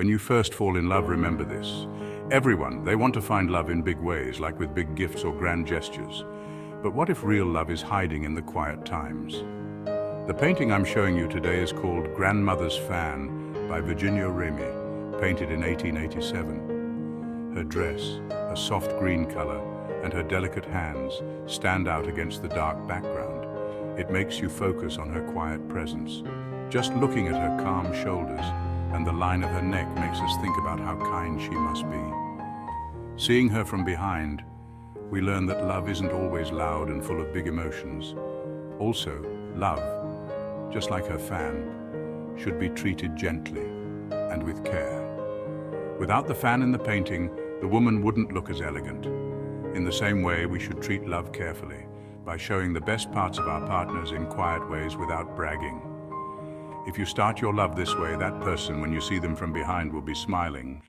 When you first fall in love, remember this. Everyone, they want to find love in big ways, like with big gifts or grand gestures. But what if real love is hiding in the quiet times? The painting I'm showing you today is called Grandmother's Fan by Virginie, painted in 1887. Her dress, a soft green color, and her delicate hands stand out against the dark background. It makes you focus on her quiet presence. Just looking at her calm shoulders and the line of her neck makes us think about how kind she must be. Seeing her from behind, we learn that love isn't always loud and full of big emotions. Also, love, just like her fan, should be treated gently and with care. Without the fan in the painting, the woman wouldn't look as elegant. In the same way, we should treat love carefully by showing the best parts of our partners in quiet ways without bragging. If you start your love this way, that person, when you see them from behind, will be smiling.